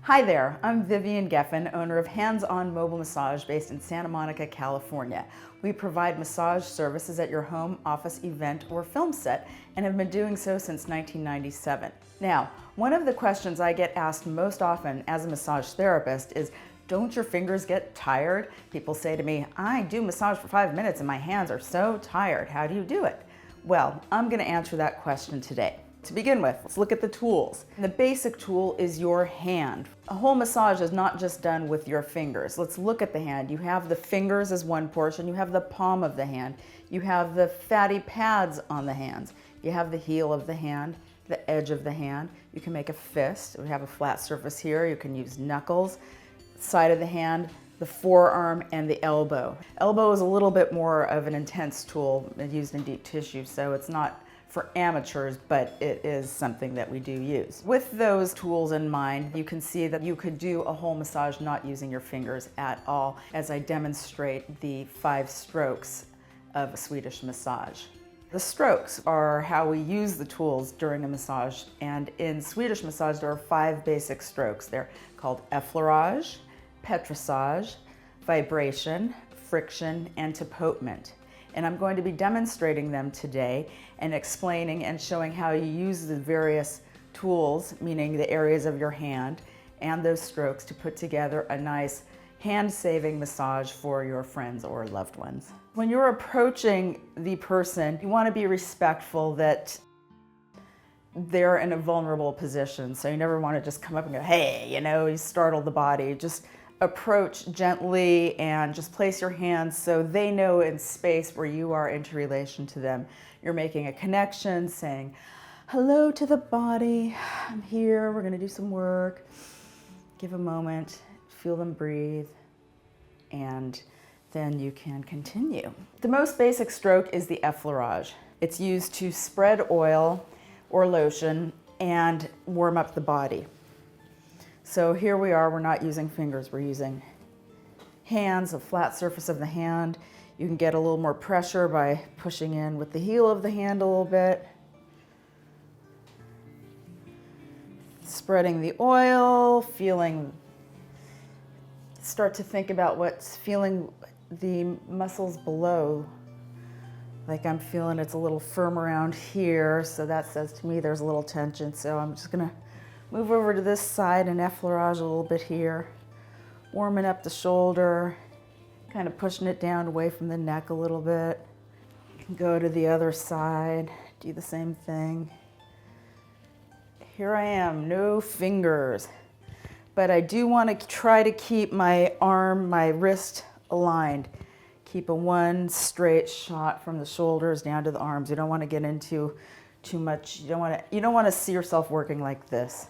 Hi there, I'm Vivian Geffen, owner of Hands On Mobile Massage based in Santa Monica, California. We provide massage services at your home, office, event, or film set and have been doing so since 1997. Now, one of the questions I get asked most often as a massage therapist is, don't your fingers get tired? People say to me, I do massage for 5 minutes and my hands are so tired. How do you do it? Well, I'm going to answer that question today. To begin with, let's look at the tools. The basic tool is your hand. A whole massage is not just done with your fingers. Let's look at the hand. You have the fingers as one portion, you have the palm of the hand, you have the fatty pads on the hands, you have the heel of the hand, the edge of the hand. You can make a fist. We have a flat surface here. You can use knuckles, side of the hand, the forearm, and the elbow. Elbow is a little bit more of an intense tool used in deep tissue, so it's not for amateurs, but it is something that we do use. With those tools in mind, you can see that you could do a whole massage not using your fingers at all, as I demonstrate the 5 strokes of a Swedish massage. The strokes are how we use the tools during a massage, and in Swedish massage there are 5 basic strokes. They're called effleurage, petrissage, vibration, friction, and tapotement. And I'm going to be demonstrating them today and explaining and showing how you use the various tools, meaning the areas of your hand, and those strokes to put together a nice hand-saving massage for your friends or loved ones. When you're approaching the person, you want to be respectful that they're in a vulnerable position. So you never want to just come up and go, hey, you startle the body. Just approach gently and just place your hands so they know in space where you are into relation to them. You're making a connection, saying, hello to the body, I'm here, we're gonna do some work. Give a moment, feel them breathe, and then you can continue. The most basic stroke is the effleurage. It's used to spread oil or lotion and warm up the body. So here we are, we're not using fingers, we're using hands, a flat surface of the hand. You can get a little more pressure by pushing in with the heel of the hand a little bit. Spreading the oil, start to think about feeling the muscles below. Like I'm feeling it's a little firm around here, so that says to me there's a little tension. So I'm just gonna move over to this side and effleurage a little bit here, warming up the shoulder, kind of pushing it down away from the neck a little bit. Go to the other side, do the same thing. Here I am, no fingers, but I do want to try to keep my arm, my wrist aligned. Keep one straight shot from the shoulders down to the arms. You don't want to get into too much. You don't want to see yourself working like this,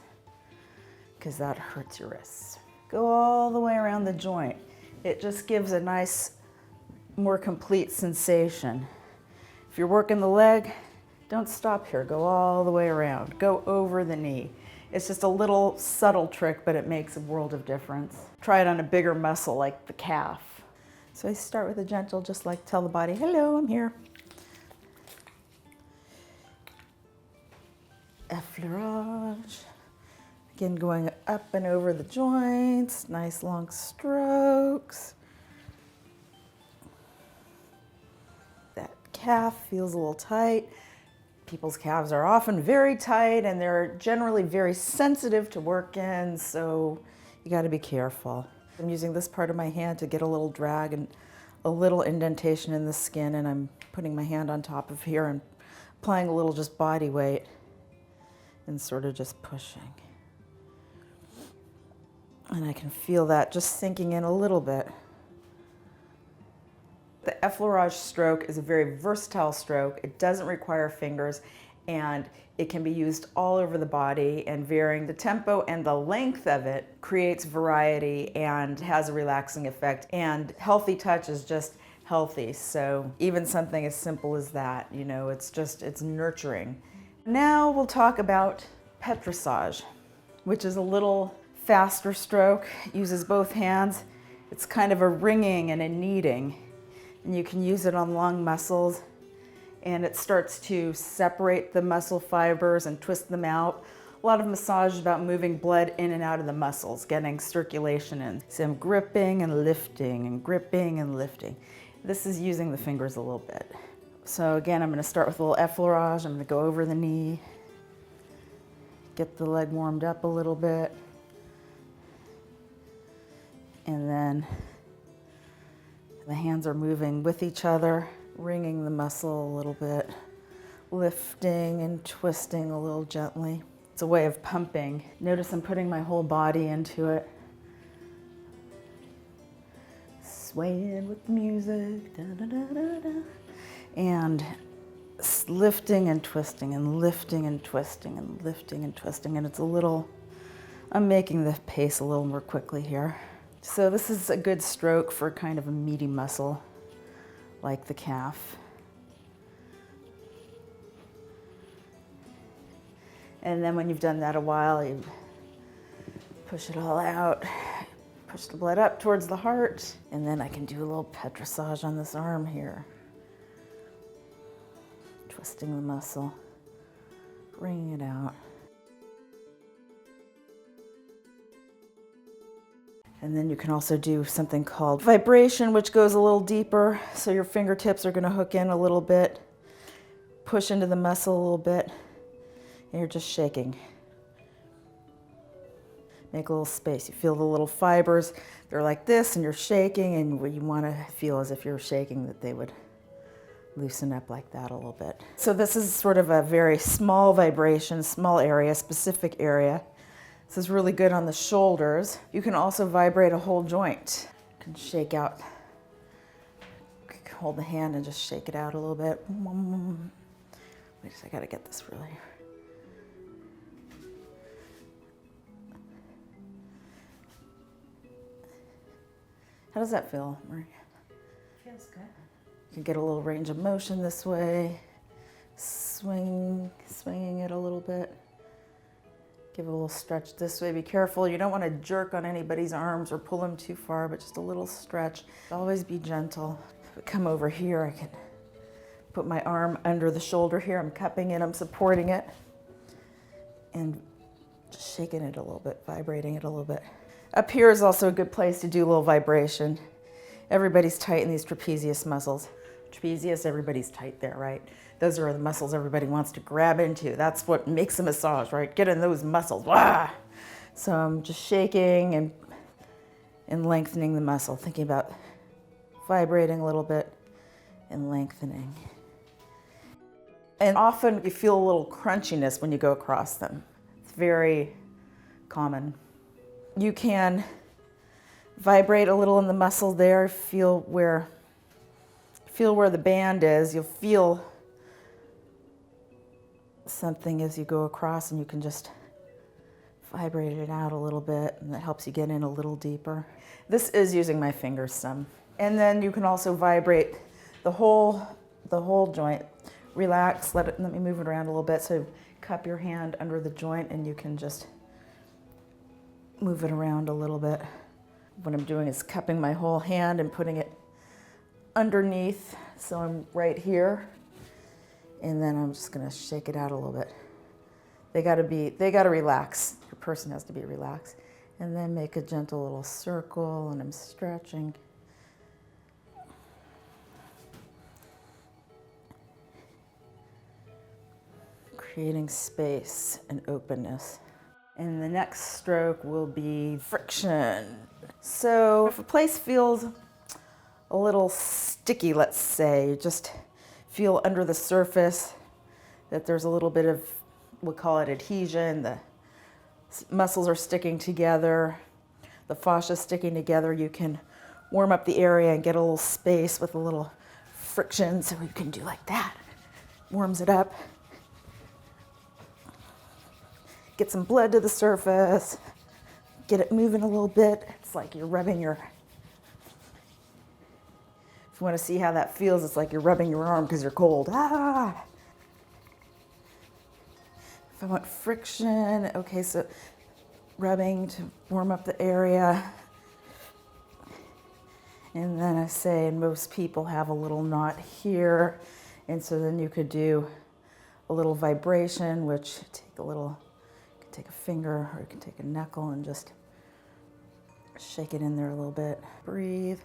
because that hurts your wrists. Go all the way around the joint. It just gives a nice, more complete sensation. If you're working the leg, don't stop here. Go all the way around. Go over the knee. It's just a little subtle trick, but it makes a world of difference. Try it on a bigger muscle like the calf. So I start with a gentle, just like tell the body, hello, I'm here. Effleurage. Again, going up and over the joints, nice long strokes. That calf feels a little tight. People's calves are often very tight and they're generally very sensitive to work in, so you gotta be careful. I'm using this part of my hand to get a little drag and a little indentation in the skin, and I'm putting my hand on top of here and applying a little just body weight and sort of just pushing. And I can feel that just sinking in a little bit. The effleurage stroke is a very versatile stroke. It doesn't require fingers, and it can be used all over the body, and varying the tempo and the length of it creates variety and has a relaxing effect. And healthy touch is just healthy. So even something as simple as that, it's nurturing. Now we'll talk about petrissage, which is a little faster stroke, uses both hands. It's kind of a wringing and a kneading, and you can use it on long muscles, and it starts to separate the muscle fibers and twist them out. A lot of massage is about moving blood in and out of the muscles, getting circulation in. So I'm gripping and lifting and gripping and lifting. This is using the fingers a little bit. So again, I'm going to start with a little effleurage. I'm going to go over the knee, get the leg warmed up a little bit, and then the hands are moving with each other, wringing the muscle a little bit, lifting and twisting a little gently. It's a way of pumping. Notice I'm putting my whole body into it. Swaying with the music, da, da, da, da, da. And lifting and twisting and lifting and twisting and lifting and twisting. And it's a little, I'm making the pace a little more quickly here. So this is a good stroke for kind of a meaty muscle like the calf. And then when you've done that a while, you push it all out, push the blood up towards the heart, and then I can do a little petrissage on this arm here. Twisting the muscle, wringing it out. And then you can also do something called vibration, which goes a little deeper. So your fingertips are going to hook in a little bit, push into the muscle a little bit, and you're just shaking. Make a little space. You feel the little fibers. They're like this, and you're shaking, and you want to feel as if you're shaking that they would loosen up like that a little bit. So this is sort of a very small vibration, small area, specific area. This is really good on the shoulders. You can also vibrate a whole joint. You can shake out, hold the hand and just shake it out a little bit. Wait, I gotta get this really. How does that feel, Marie? Feels good. You can get a little range of motion this way. Swinging it a little bit. Give it a little stretch this way. Be careful, you don't want to jerk on anybody's arms or pull them too far, but just a little stretch. Always be gentle. If I come over here, I can put my arm under the shoulder here. I'm cupping it, I'm supporting it, and just shaking it a little bit, vibrating it a little bit. Up here is also a good place to do a little vibration. Everybody's tight in these trapezius muscles. Trapezius, everybody's tight there, right? Those are the muscles everybody wants to grab into. That's what makes a massage, right? Get in those muscles. Wah! So I'm just shaking and lengthening the muscle, thinking about vibrating a little bit and lengthening. And often you feel a little crunchiness when you go across them. It's very common. You can vibrate a little in the muscle there, feel where the band is. You'll feel something as you go across, and you can just vibrate it out a little bit, and that helps you get in a little deeper. This is using my fingers some. And then you can also vibrate the whole joint. Relax, let me move it around a little bit. So cup your hand under the joint, and you can just move it around a little bit. What I'm doing is cupping my whole hand and putting it underneath, so I'm right here, and then I'm just gonna shake it out a little bit. They gotta relax. Your person has to be relaxed. And then make a gentle little circle, and I'm stretching. Creating space and openness. And the next stroke will be friction. So if a place feels a little sticky, let's say, you just feel under the surface that there's a little bit of, we'll call it adhesion, the muscles are sticking together, the fascia sticking together, you can warm up the area and get a little space with a little friction, so you can do like that. Warms it up. Get some blood to the surface, get it moving a little bit. It's like you're rubbing your, if you want to see how that feels, it's like you're rubbing your arm because you're cold. Ah! If I want friction, okay, so rubbing to warm up the area. And then I say, and most people have a little knot here. And so then you could do a little vibration, which take a finger or you can take a knuckle and just shake it in there a little bit. Breathe.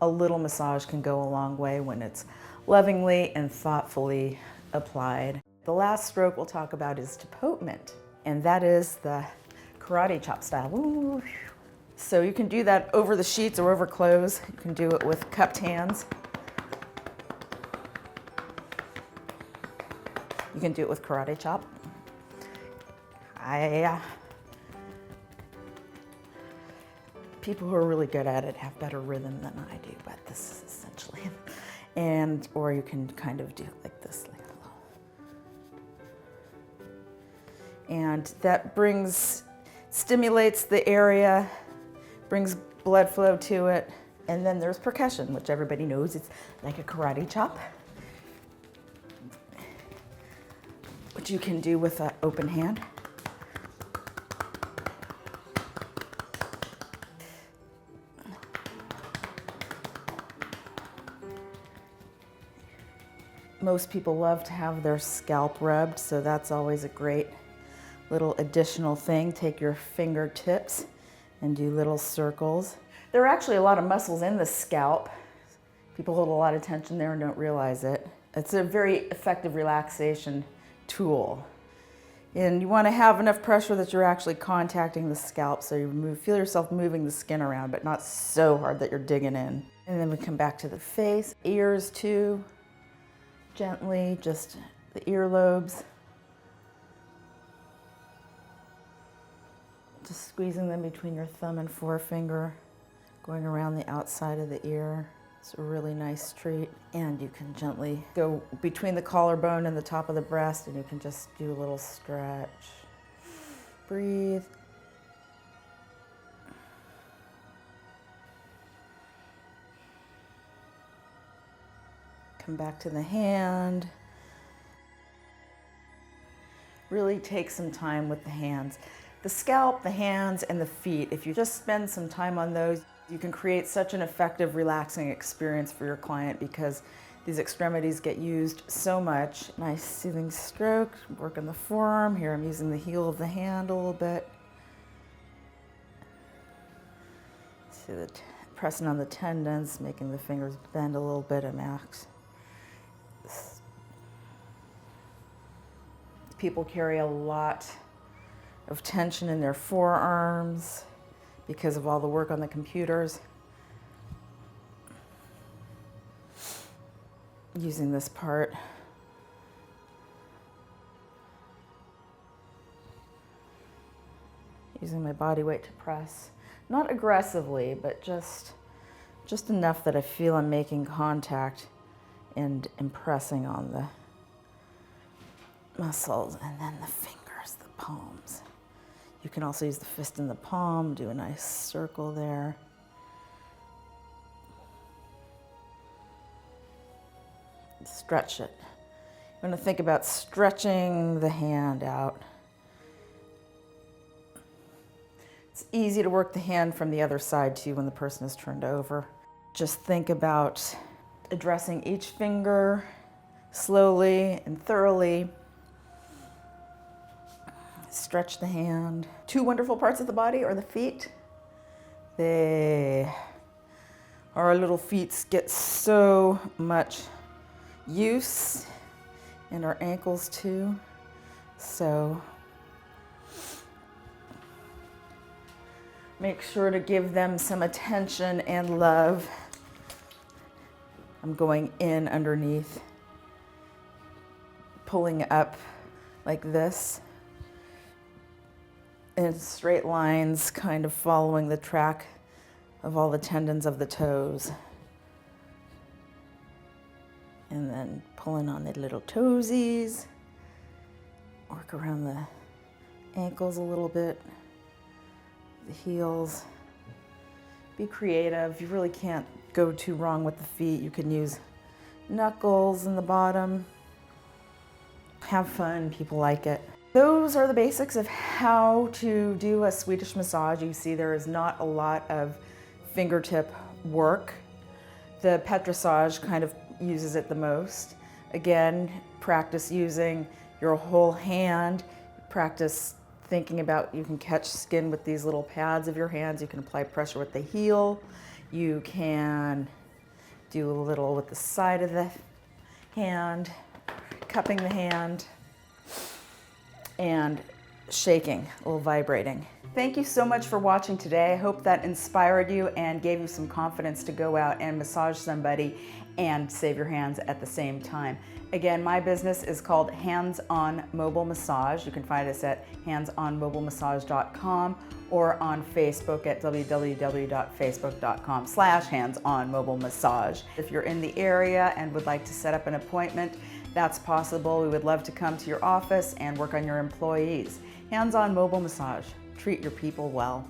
A little massage can go a long way when it's lovingly and thoughtfully applied. The last stroke we'll talk about is deportment, and that is the karate chop style. Woo. So you can do that over the sheets or over clothes. You can do it with cupped hands. You can do it with karate chop. People who are really good at it have better rhythm than I do, but this is essentially, or you can kind of do it like this, like a little. And that stimulates the area, brings blood flow to it. And then there's percussion, which everybody knows. It's like a karate chop, which you can do with an open hand. Most people love to have their scalp rubbed, so that's always a great little additional thing. Take your fingertips and do little circles. There are actually a lot of muscles in the scalp. People hold a lot of tension there and don't realize it. It's a very effective relaxation tool. And you want to have enough pressure that you're actually contacting the scalp, so you feel yourself moving the skin around, but not so hard that you're digging in. And then we come back to the face, ears too. Gently, just the earlobes. Just squeezing them between your thumb and forefinger, going around the outside of the ear. It's a really nice treat. And you can gently go between the collarbone and the top of the breast, and you can just do a little stretch. Breathe. Come back to the hand. Really take some time with the hands. The scalp, the hands, and the feet, if you just spend some time on those, you can create such an effective, relaxing experience for your client because these extremities get used so much. Nice soothing stroke, work on the forearm. Here I'm using the heel of the hand a little bit. See pressing on the tendons, making the fingers bend a little bit at max. People carry a lot of tension in their forearms because of all the work on the computers. Using this part. Using my body weight to press. Not aggressively, but just enough that I feel I'm making contact and impressing on the muscles, and then the fingers, the palms. You can also use the fist in the palm, do a nice circle there. Stretch it. You want to think about stretching the hand out. It's easy to work the hand from the other side too when the person is turned over. Just think about addressing each finger slowly and thoroughly. Stretch the hand. Two wonderful parts of the body are the feet. Our little feet get so much use, and our ankles too. So make sure to give them some attention and love. I'm going in underneath, pulling up like this in straight lines, kind of following the track of all the tendons of the toes. And then pulling on the little toesies. Work around the ankles a little bit, the heels. Be creative. You really can't go too wrong with the feet. You can use knuckles in the bottom. Have fun, people like it. Those are the basics of how to do a Swedish massage. You see there is not a lot of fingertip work. The petrissage kind of uses it the most. Again, practice using your whole hand, practice thinking about, you can catch skin with these little pads of your hands. You can apply pressure with the heel. You can do a little with the side of the hand, cupping the hand, and shaking, a little vibrating. Thank you so much for watching today. I hope that inspired you and gave you some confidence to go out and massage somebody and save your hands at the same time. Again, my business is called Hands On Mobile Massage. You can find us at handsonmobilemassage.com or on Facebook at www.facebook.com/handsonmobilemassage. If you're in the area and would like to set up an appointment, that's possible. We would love to come to your office and work on your employees. Hands On Mobile Massage. Treat your people well.